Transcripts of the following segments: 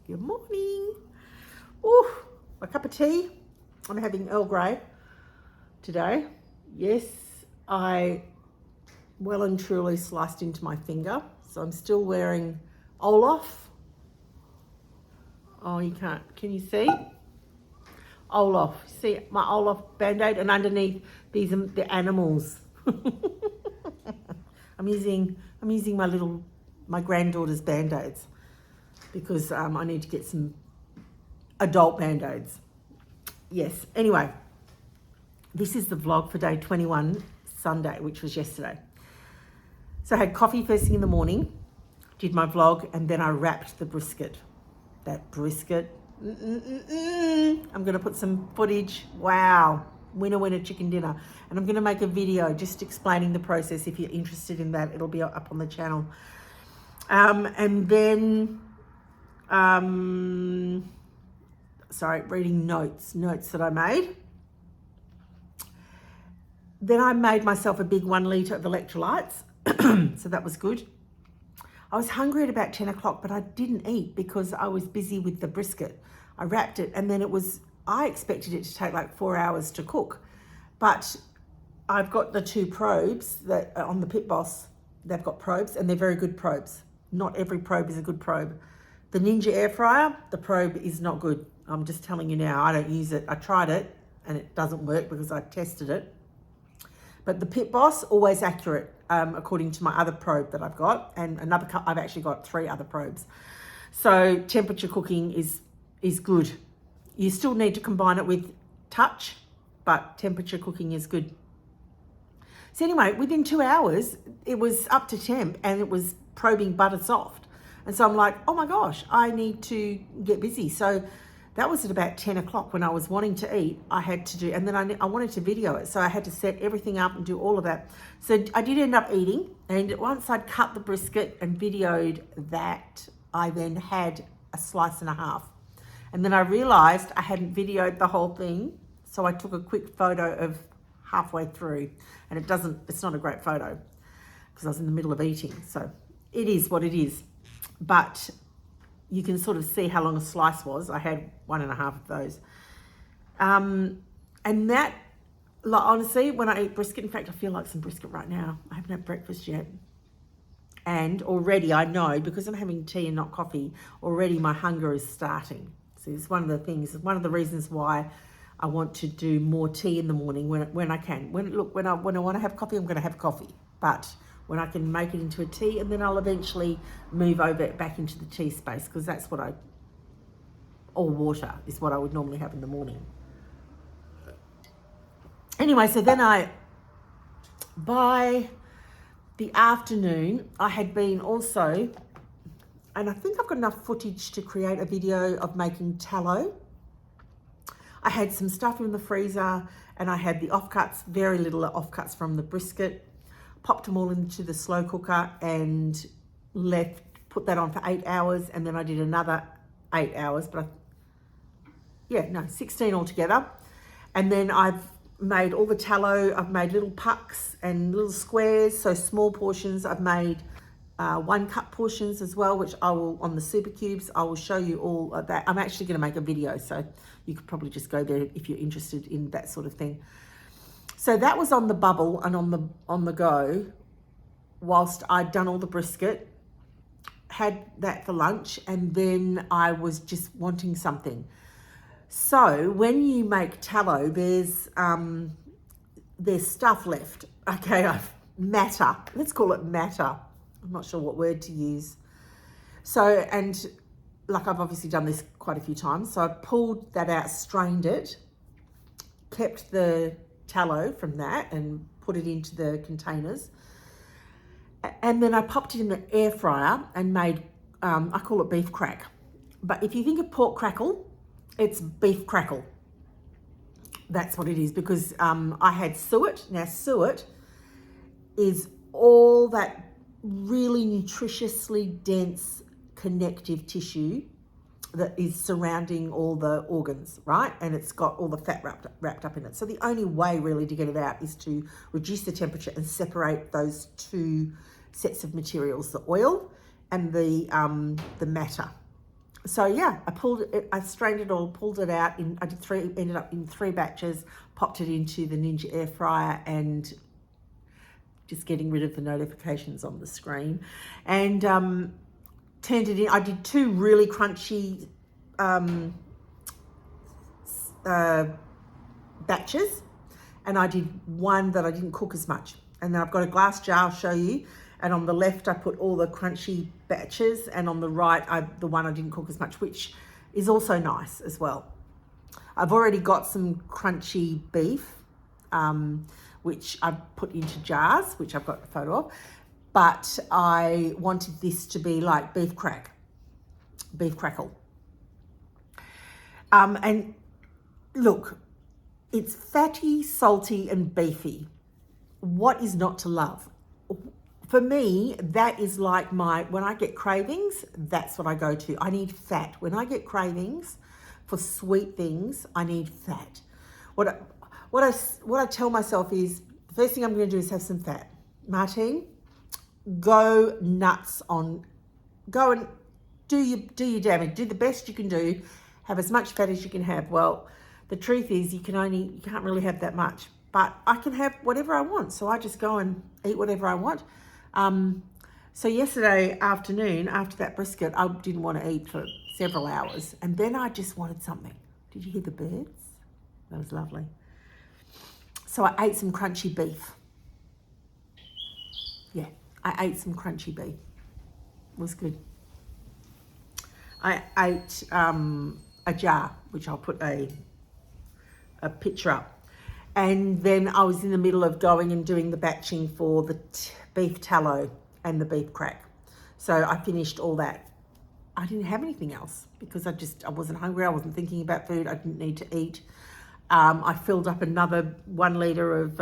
Good morning. Ooh, a cup of tea. I'm having Earl Grey today. Yes, I well and truly sliced into my finger. So I'm still wearing Olaf. Oh, you can't. Can you see? Olaf. See my Olaf band-aid, and underneath these are the animals. I'm using my granddaughter's band-aids because I need to get some adult band-aids. Yes. Anyway, this is the vlog for day 21, Sunday, which was yesterday. So I had coffee first thing in the morning, did my vlog, and then I wrapped the brisket. That brisket. I'm going to put some footage. Wow. Winner chicken dinner. And I'm going to make a video just explaining the process. If you're interested in that, it'll be up on the channel. And then, reading notes that I made. Then I made myself a big 1 litre of electrolytes. So that was good. I was hungry at about 10 o'clock, but I didn't eat because I was busy with the brisket. I wrapped it, and then I expected it to take like 4 hours to cook. But I've got the 2 probes that are on the Pit Boss. They've got probes, and they're very good probes. Not every probe is a good probe. The Ninja air fryer, the probe is not good. I'm just telling you now, I don't use it. I tried it, and it doesn't work because I tested it. But the Pit Boss, always accurate, according to my other probe that I've got, and I've actually got 3 other probes. So temperature cooking is good. You still need to combine it with touch, but temperature cooking is good. So anyway, within 2 hours, it was up to temp, and it was probing butter soft. And so I'm like, oh my gosh, I need to get busy. So that was at about 10 o'clock when I was wanting to eat. I had to do, and then I wanted to video it. So I had to set everything up and do all of that. So I did end up eating. And once I'd cut the brisket and videoed that, I then had a slice and a half. And then I realized I hadn't videoed the whole thing. So I took a quick photo of halfway through, and it's not a great photo because I was in the middle of eating. So it is what it is. But you can sort of see how long a slice was. I had 1.5 of those. And that, like, honestly, when I eat brisket, in fact, I feel like some brisket right now. I haven't had breakfast yet. And already I know, because I'm having tea and not coffee, already my hunger is starting. So it's one of the things, one of the reasons why I want to do more tea in the morning when I can. When I want to have coffee, I'm going to have coffee. But when I can make it into a tea, and then I'll eventually move over back into the tea space, because that's or water is what I would normally have in the morning. Anyway, so then by the afternoon, I had been also, and I think I've got enough footage to create a video of making tallow. I had some stuff in the freezer, and I had the offcuts, very little offcuts from the brisket. Popped them all into the slow cooker and put that on for 8 hours, and then I did another 8 hours, 16 altogether. And then I've made all the tallow. I've made little pucks and little squares, so small portions. I've made 1 cup portions as well, which I will, on the super cubes, I will show you all of that. I'm actually going to make a video, so you could probably just go there if you're interested in that sort of thing. So that was on the bubble and on the go whilst I'd done all the brisket, had that for lunch, and then I was just wanting something. So when you make tallow, there's stuff left. Okay, matter. Let's call it matter. I'm not sure what word to use. So, and like I've obviously done this quite a few times. So I pulled that out, strained it, kept the tallow from that and put it into the containers, and then I popped it in the air fryer and made I call it beef crack, but if you think of pork crackle, it's beef crackle. That's what it is, because I had suet. Now suet is all that really nutritiously dense connective tissue that is surrounding all the organs, right? And it's got all the fat wrapped up in it. So the only way really to get it out is to reduce the temperature and separate those 2 sets of materials, the oil and the matter. So yeah, I pulled it, I strained it all, pulled it out. Ended up in 3 batches, popped it into the Ninja air fryer, and just getting rid of the notifications on the screen, and turned it in. I did 2 really crunchy batches, and I did 1 that I didn't cook as much. And then I've got a glass jar, I'll show you. And on the left, I put all the crunchy batches, and on the right, the one I didn't cook as much, which is also nice as well. I've already got some crunchy beef, which I've put into jars, which I've got a photo of. But I wanted this to be like beef crackle. And look, it's fatty, salty, and beefy. What is not to love? For me, that is like when I get cravings, that's what I go to. I need fat. When I get cravings for sweet things, I need fat. What I tell myself is, the first thing I'm going to do is have some fat. Martine, go nuts go and do your damage. Do the best you can do. Have as much fat as you can have. Well, the truth is you can't really have that much. But I can have whatever I want. So I just go and eat whatever I want. So yesterday afternoon, after that brisket, I didn't want to eat for several hours. And then I just wanted something. Did you hear the birds? That was lovely. So I ate some crunchy beef. Yeah, I ate some crunchy beef. It was good. I ate a jar, which I'll put a picture up. And then I was in the middle of going and doing the batching for the beef tallow and the beef crack. So I finished all that. I didn't have anything else because I wasn't hungry. I wasn't thinking about food. I didn't need to eat. I filled up another 1 litre of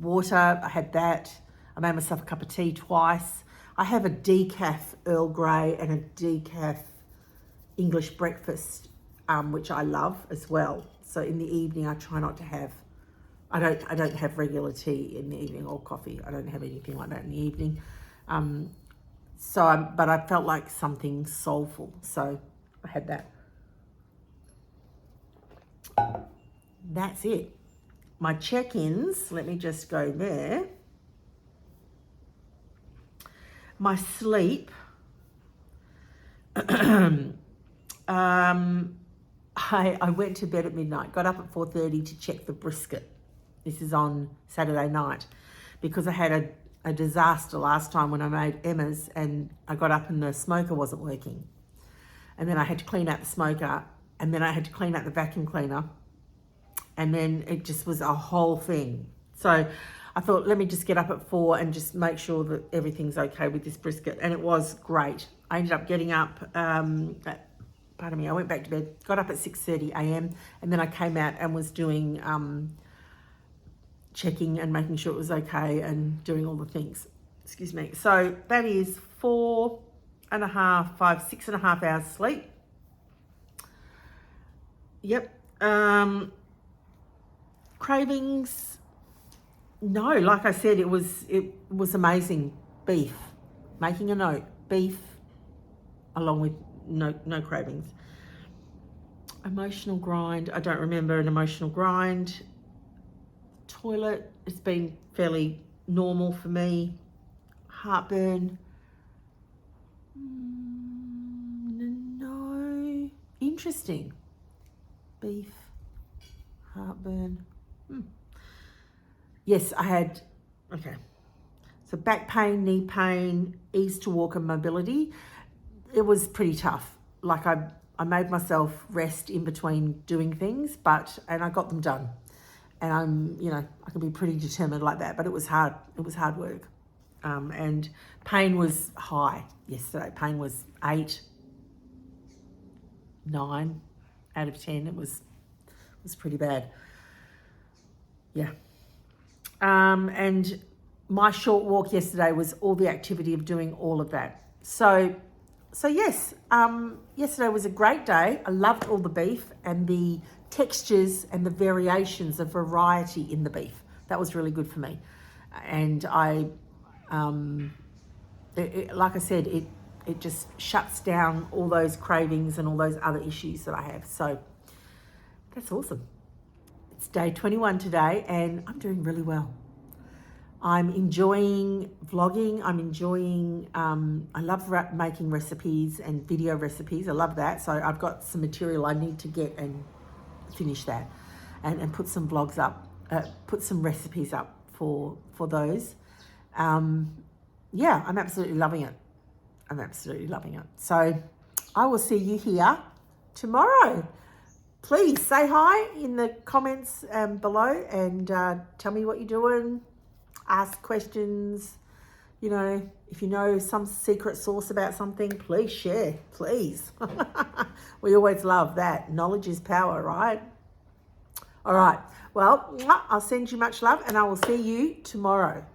water. I had that. I made myself a cup of tea twice. I have a decaf Earl Grey and a decaf English breakfast, which I love as well. So in the evening, I try not to have, I don't have regular tea in the evening or coffee. I don't have anything like that in the evening. But I felt like something soulful. So I had that. That's it. My check-ins, let me just go there. My sleep, I went to bed at midnight, got up at 4:30 to check the brisket. This is on Saturday night because I had a disaster last time when I made Emma's, and I got up and the smoker wasn't working. And then I had to clean out the smoker, and then I had to clean out the vacuum cleaner, and then it just was a whole thing. So I thought, let me just get up at 4 and just make sure that everything's okay with this brisket. And it was great. I ended up getting up, I went back to bed, got up at 6:30 a.m. and then I came out and was doing, checking and making sure it was okay and doing all the things. Excuse me. So that is 6.5 hours sleep. Yep. Cravings, no, like I said, it was amazing. Beef, making a note, beef, along with no cravings. Emotional grind, I don't remember an emotional grind. Toilet, it's been fairly normal for me. Heartburn, no, interesting. Beef, heartburn. Yes, I had, okay. So back pain, knee pain, ease to walk and mobility. It was pretty tough. Like I made myself rest in between doing things, and I got them done. And I can be pretty determined like that, but it was hard. It was hard work. And pain was high yesterday. Pain was 8, 9 out of 10. It was pretty bad. Yeah. And my short walk yesterday was all the activity of doing all of that. So yes, yesterday was a great day. I loved all the beef and the textures and the variations of variety in the beef. That was really good for me. And like I said, it it just shuts down all those cravings and all those other issues that I have. So that's awesome. It's day 21 today and I'm doing really well. I'm enjoying vlogging. I'm enjoying, I love making recipes and video recipes. I love that. So I've got some material I need to get and finish that and put some vlogs up, put some recipes up for those. Yeah, I'm absolutely loving it. I'm absolutely loving it. So I will see you here tomorrow. Please say hi in the comments below and tell me what you're doing. Ask questions. You know, if you know some secret sauce about something, please share, please. We always love that. Knowledge is power, right? All right. Well, I'll send you much love and I will see you tomorrow.